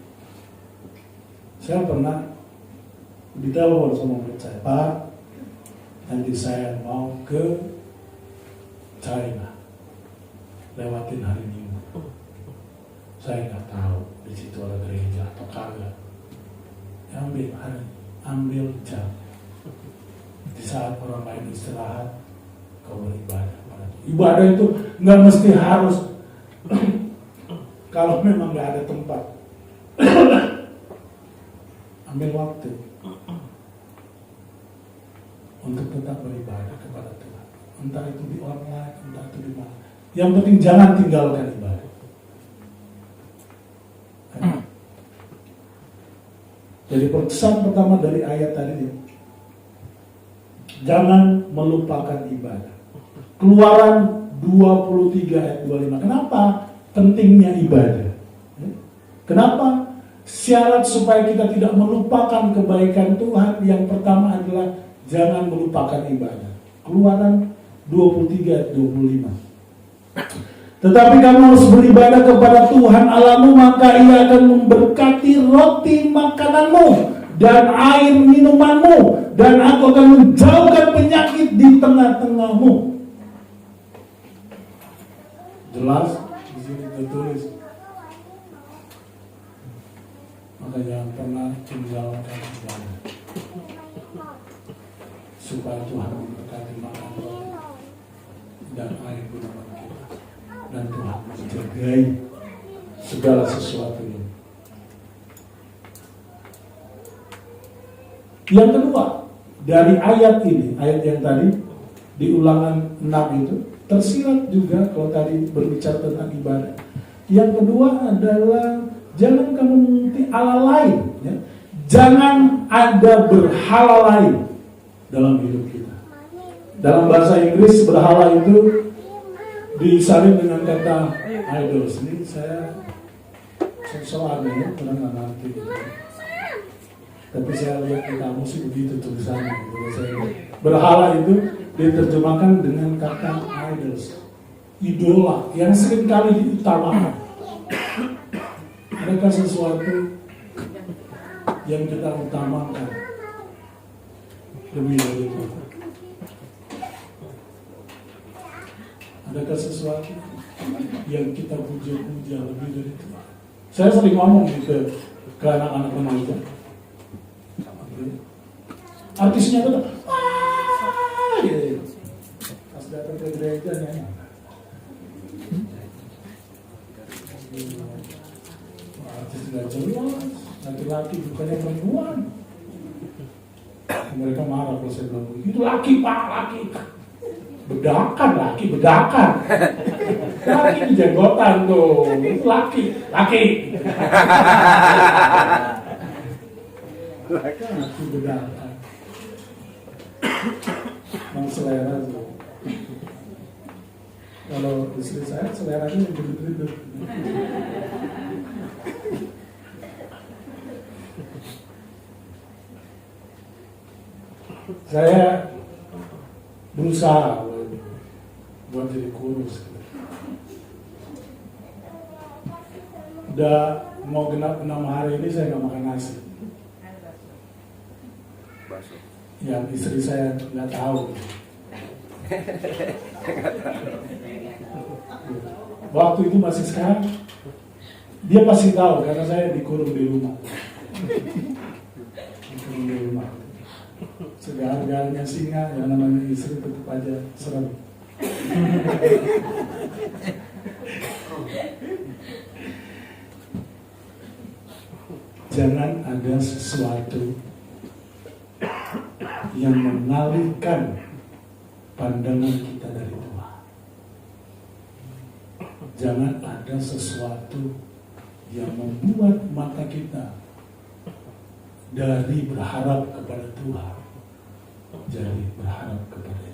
Saya pernah ditelepon sama murid saya, Pak, nanti saya mau ke China, lewatin hari Minggu. Saya nggak tahu di situ ada gereja atau kagak. Ambil jam. Di saat orang lain istirahat, kau beribadah. Ibadah itu nggak mesti harus kalau memang nggak ada tempat. Ambil waktu untuk tetap beribadah kepada Tuhan. Entah itu di online, entah itu di mana. Yang penting jangan tinggalkan ibadah. Jadi pesan pertama dari ayat tadi, jangan melupakan ibadah. Keluaran 23 ayat 25. Kenapa pentingnya ibadah? Kenapa syarat supaya kita tidak melupakan kebaikan Tuhan? Yang pertama adalah jangan melupakan ibadah. Keluaran 23 ayat 25. Tetapi kamu harus beribadah kepada Tuhan Allahmu, maka Ia akan memberkati roti makananmu dan air minumanmu, dan Aku akan menjauhkan penyakit di tengah-tengahmu. Jelas di sini tertulis. Maka jangan pernah tinggalkan ibadah, supaya Tuhan memberkati makan roti dan air minuman kita, dan Tuhan menjagai segala sesuatu ini. Yang kedua, dari ayat ini, ayat yang tadi di Ulangan 6 itu tersirat juga kalau tadi berbicara tentang ibadah. Yang kedua adalah jangan kamu mengikuti Allah lain, ya. Jangan ada berhala lain dalam hidup kita. Dalam bahasa Inggris berhala itu disalin dengan kata idols. Ini saya soalnya ya, pernah nggak ngerti gitu. Tapi saya lihat di kamu sih begitu tulisannya. Berhala itu diterjemahkan dengan kata idols, idola yang sering kali diutamakan. Adakah sesuatu yang kita utamakan lebih dari itu? Adakah sesuatu yang kita puja-puja lebih dari itu? Saya sering ngomong gitu ke anak-anak remaja. Artisnya tuh pas datang ke gereja nyanyi. Artis nggak jelas, laki-laki bukannya perempuan. Mereka marah kalau saya bilang itu laki pak, laki. Bedakan laki, bedakan. Laki di jenggotan tuh, itu laki. Laki bedakan. Memang selera tuh. Kalau istri saya seleranya yang ribet-ribet. Saya berusaha buat jadi kurus. Udah mau genap 6 hari ini saya nggak makan nasi. Yang istri saya nggak tahu. Waktu itu masih sekarang, dia pasti tahu karena saya dikurung di rumah. Dikurung di rumah. Segar-garnya singa, yang namanya istri tetap aja serem. Jangan ada sesuatu yang mengalihkan pandangan kita dari Tuhan. Jangan ada sesuatu yang membuat mata kita dari berharap kepada Tuhan jadi berharap kepada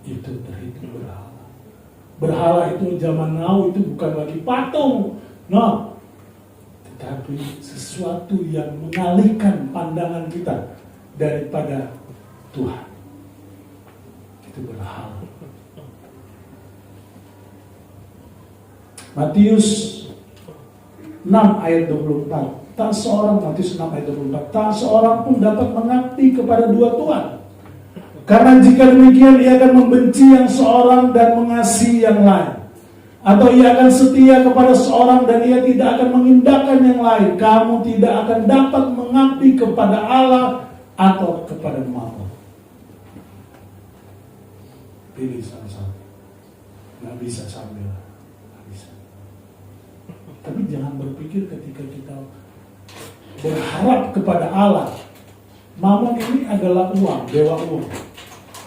itu terhitung berhala. Berhala itu zaman now itu bukan lagi patung, no, tetapi sesuatu yang mengalihkan pandangan kita daripada Tuhan. Itu berhala. Matius 6 ayat 24. Tak seorang, Matius 6 ayat 24, tak seorang pun dapat mengabdi kepada dua tuan. Karena jika demikian ia akan membenci yang seorang dan mengasihi yang lain. Atau ia akan setia kepada seorang dan ia tidak akan mengindahkan yang lain. Kamu tidak akan dapat mengabdi kepada Allah atau kepada mammon. Pilih salah satu. Nggak bisa sambil. Nggak bisa. Tapi jangan berpikir ketika kita berharap kepada Allah, mammon ini adalah uang, dewa uang.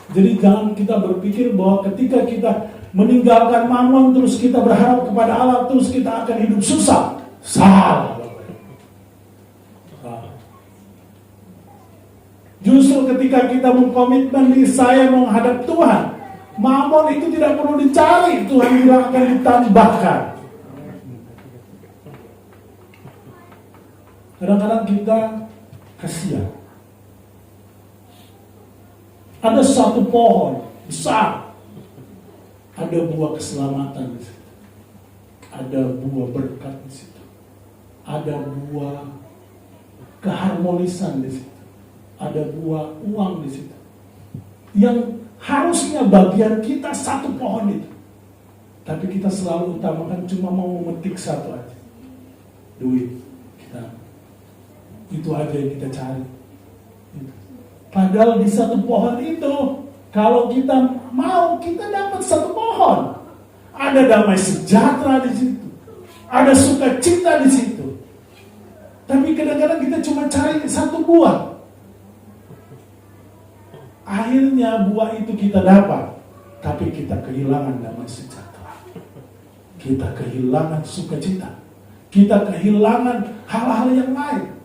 Jadi jangan kita berpikir bahwa ketika kita meninggalkan mammon terus kita berharap kepada Allah terus kita akan hidup susah. Salah. Justru ketika kita mengkomitmen diri saya menghadap Tuhan, mammon itu tidak perlu dicari, Tuhan bilang akan ditambahkan. Kadang-kadang kita kasihan. Ada satu pohon besar, ada buah keselamatan di situ, ada buah berkat di situ, ada buah keharmonisan di situ, ada buah uang di situ. Yang harusnya bagian kita satu pohon itu, tapi kita selalu utamakan cuma mau memetik satu aja, duit kita. Itu aja yang kita cari. Padahal di satu pohon itu, kalau kita mau, kita dapat satu pohon. Ada damai sejahtera di situ, ada sukacita di situ. Tapi kadang-kadang kita cuma cari satu buah. Akhirnya buah itu kita dapat, tapi kita kehilangan damai sejahtera. Kita kehilangan sukacita. Kita kehilangan hal-hal yang lain.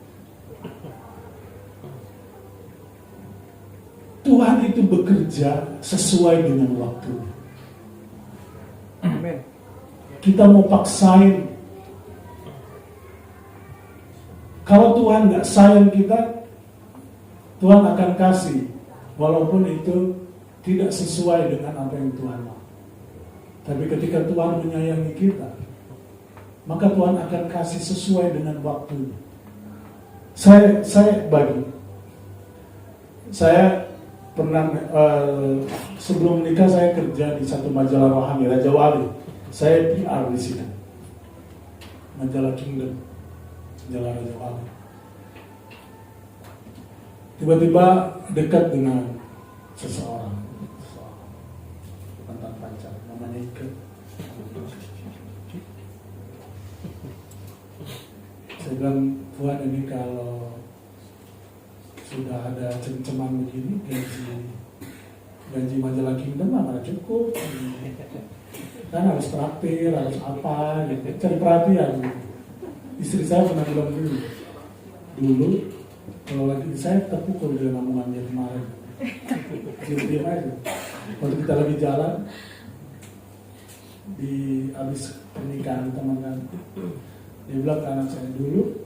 Tuhan itu bekerja sesuai dengan waktu. Amen. Kita mau paksain. Kalau Tuhan gak sayang kita, Tuhan akan kasih. Walaupun itu tidak sesuai dengan apa yang Tuhan mau. Tapi ketika Tuhan menyayangi kita, maka Tuhan akan kasih sesuai dengan waktu. Saya bagi. Saya pernah sebelum menikah saya kerja di satu majalah rohani Raja Wali. Saya PR di situ. Majalah Kingdom, majalah Raja Wali. Tiba-tiba dekat dengan seseorang mantan pacar, namanya Ike. Saya bilang, Tuhan ini kalau sudah ada cem-ceman begini, gaji majalah Kingdom mana cukup, kan harus traktir, harus apa gitu, cari perhatian. Istri saya pernah bilang dulu Kalau lagi saya terpukul dengan omongannya kemarin. Diam aja. Waktu kita lagi jalan di habis pernikahan teman kan, dia bilang ke anak saya, dulu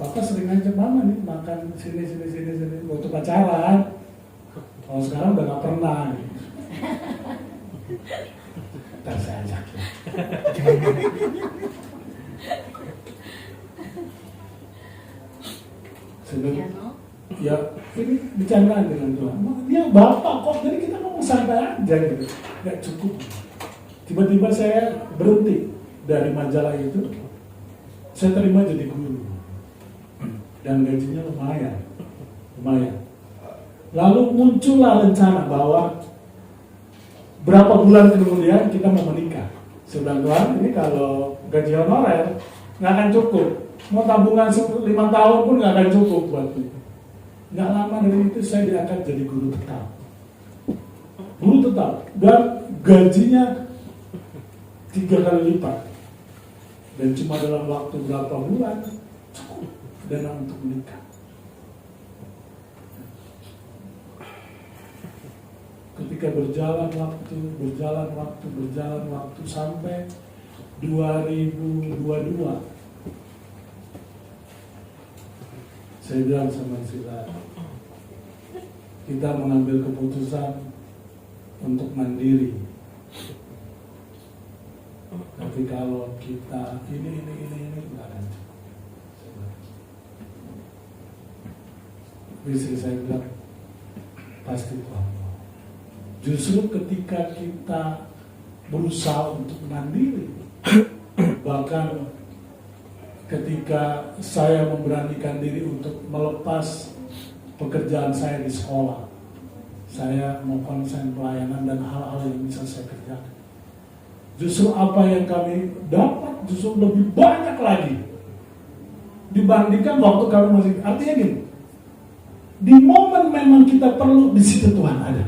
Papa sering ngajak mama nih makan sini waktu pacaran. Kalau sekarang udah gak pernah gitu. Ntar saya ajak ya. Sebenarnya ya ini bicara dengan Tuhan. Dia Bapak kok, jadi kita ngomong santai aja gitu. Gak cukup. Tiba-tiba saya berhenti dari majalah itu. Saya terima jadi guru. Dan gajinya lumayan. Lalu muncullah rencana bahwa berapa bulan kemudian kita mau menikah. Saya bilang, Tuhan, ini kalau gaji honorer nggak akan cukup. Mau tabungan 5 tahun pun nggak akan cukup buat itu. Nggak lama dari itu saya diangkat jadi guru tetap. Dan gajinya 3 kali lipat. Dan cuma dalam waktu berapa bulan cukup dana untuk menikah. Ketika berjalan waktu sampai 2022, saya bilang sama Sila, kita mengambil keputusan untuk mandiri. Tapi kalau kita ini nggak akan cukup. Istri saya bilang, pasti Tuhan. Justru ketika kita berusaha untuk mandiri, bahkan ketika saya memberanikan diri untuk melepas pekerjaan saya di sekolah, saya mau konsen pelayanan dan hal-hal yang bisa saya kerjakan. Justru apa yang kami dapat justru lebih banyak lagi dibandingkan waktu kami masih. Artinya gini, di momen memang kita perlu, di situ Tuhan ada.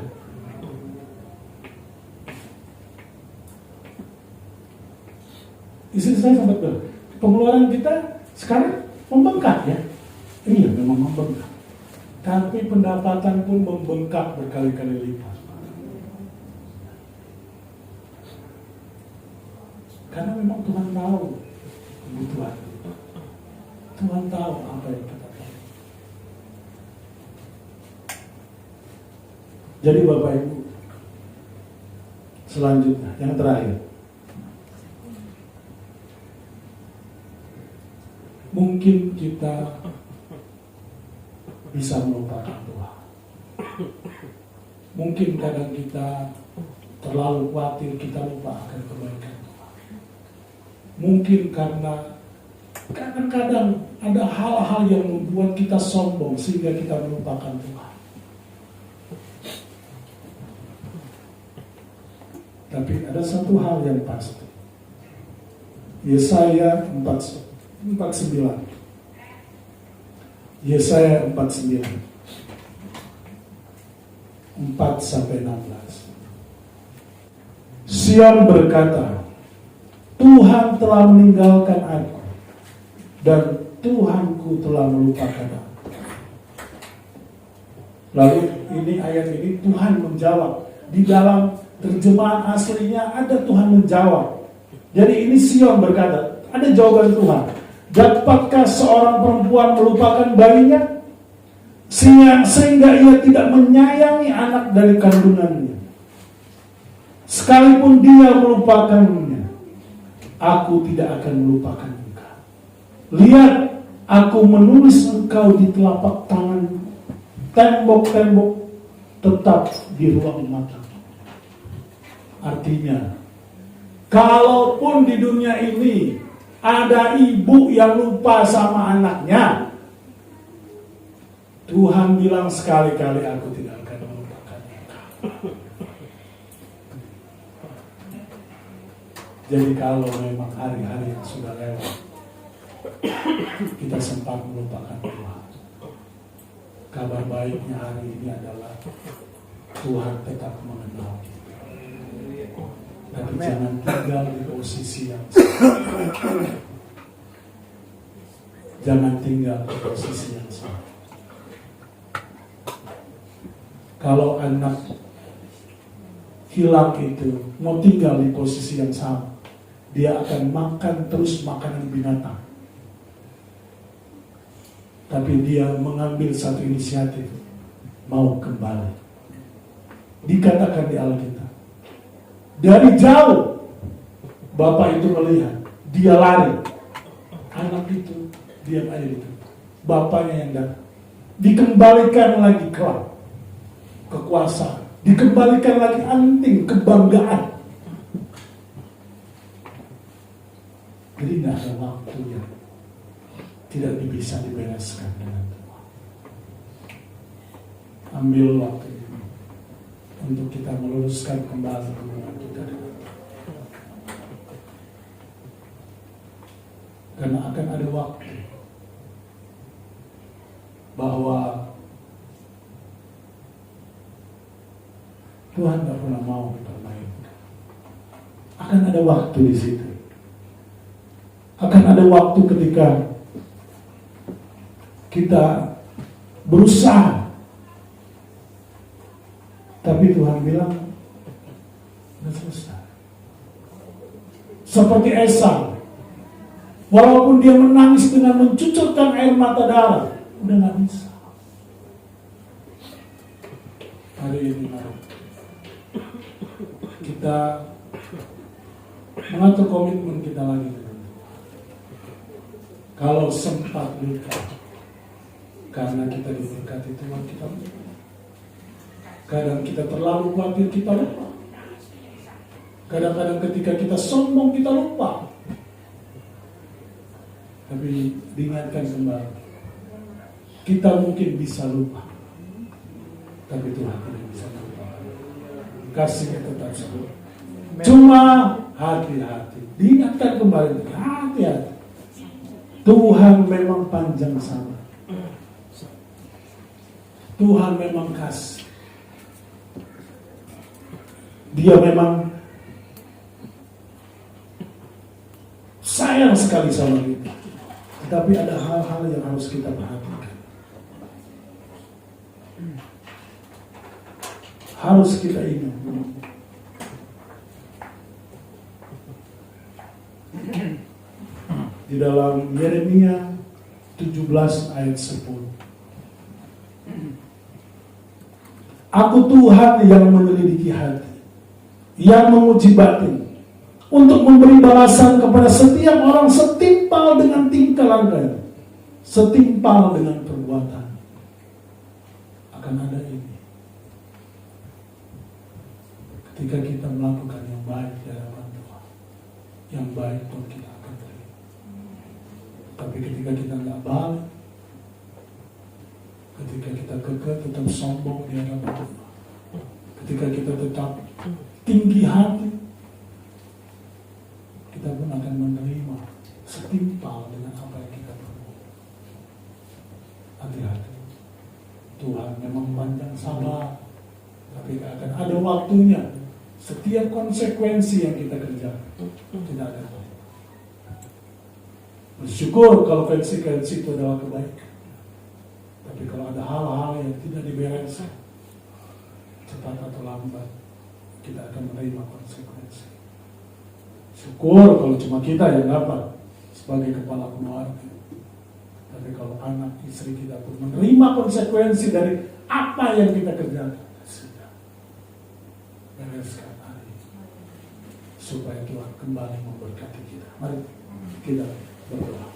Istri saya sempat bilang, pengeluaran kita sekarang membengkak ya. Iya, memang membengkak. Tapi pendapatan pun membengkak berkali-kali lipat. Karena memang Tuhan tahu kebutuhan. Tuhan tahu apa yang kita tahu. Jadi Bapak Ibu, selanjutnya, yang terakhir. Mungkin kita bisa melupakan Tuhan. Mungkin kadang kita terlalu khawatir, kita lupa akan kebaikan Tuhan. Mungkin karena kadang-kadang ada hal-hal yang membuat kita sombong sehingga kita melupakan Tuhan. Tapi ada satu hal yang pasti. Yesaya 49. Yesaya 49 4-16. Sion berkata, Tuhan telah meninggalkan aku dan Tuhanku telah melupakan aku. Lalu ini ayat ini Tuhan menjawab. Di dalam terjemahan aslinya ada Tuhan menjawab. Jadi ini Sion berkata, ada jawaban Tuhan. Dapatkah seorang perempuan melupakan bayinya sehingga ia tidak menyayangi anak dari kandungannya? Sekalipun dia melupakannya, aku tidak akan melupakan engkau. Lihat, aku menulis engkau di telapak tangan, tembok-tembok tetap di ruang mata. Artinya, kalaupun di dunia ini ada ibu yang lupa sama anaknya, Tuhan bilang sekali-kali aku tidak akan melupakan engkau. Jadi kalau memang hari-hari yang sudah lewat kita sempat melupakan Tuhan, kabar baiknya hari ini adalah Tuhan tetap mengenal kita. Tapi jangan tinggal di posisi yang sama. jangan tinggal di posisi yang sama. Kalau anak hilang itu mau tinggal di posisi yang sama, dia akan makan terus makanan binatang. Tapi dia mengambil satu inisiatif, mau kembali. Dikatakan di Alkitab, dari jauh bapak itu melihat, dia lari. Anak itu diam aja di tempat. Bapaknya yang datang. Dikembalikan lagi kelak kekuasaan, dikembalikan lagi anting kebanggaan. Jadi tidak ada waktu yang tidak bisa dibereskan dengan Tuhan. Ambil waktu ini untuk kita meluruskan kembali hubungan kita dengan Tuhan. Karena akan ada waktu bahwa Tuhan tidak pernah mau dipermainkan. Akan ada waktu di situ. Akan ada waktu ketika kita berusaha, tapi Tuhan bilang sudah selesai. Seperti Esau, walaupun dia menangis dengan mencucurkan air mata darah, udah nggak bisa. Hari ini kita mengatur komitmen kita lagi dengan Tuhan. Kalau sempat lupa, karena kita diberkati Tuhan, kita lupa. Kadang kita terlalu khawatir, kita lupa. Kadang-kadang ketika kita sombong, kita lupa. Tapi diingatkan kembali, kita mungkin bisa lupa, tapi Tuhan tidak bisa lupa. Kasihnya tetap sama. Cuma hati-hati, diingatkan kembali, hati-hati. Tuhan memang panjang sabar. Tuhan memang kasih. Dia memang sayang sekali sama kita. Tetapi ada hal-hal yang harus kita perhatikan. Harus kita ingat. Di dalam Yeremia 17 ayat 10. Aku Tuhan yang menyelidiki hati, yang menguji batin, untuk memberi balasan kepada setiap orang setimpal dengan tingkah lakunya, setimpal dengan perbuatan. Akan ada ini. Ketika kita melakukan yang baik di hadapan Tuhan, yang baik pun kita akan terima. Tapi ketika kita nggak balik, ketika kita kekeh tetap sombong di hadapan Tuhan, ketika kita tetap tinggi hati, kita pun akan menerima setimpal dengan apa yang kita perbuat. Hati-hati. Tuhan memang panjang sabar, tapi akan ada waktunya. Setiap konsekuensi yang kita kerjakan tidak ada baik. Bersyukur kalau konsekuensi itu adalah kebaikan. Tapi kalau ada hal-hal yang tidak dibereskan, cepat atau lambat kita akan menerima konsekuensi. Syukur kalau cuma kita yang dapat sebagai kepala keluarga. Tapi kalau anak istri kita pun menerima konsekuensi dari apa yang kita kerjakan, sudah bereskan hari ini. Supaya Tuhan kembali memberkati kita. Mari kita berdoa.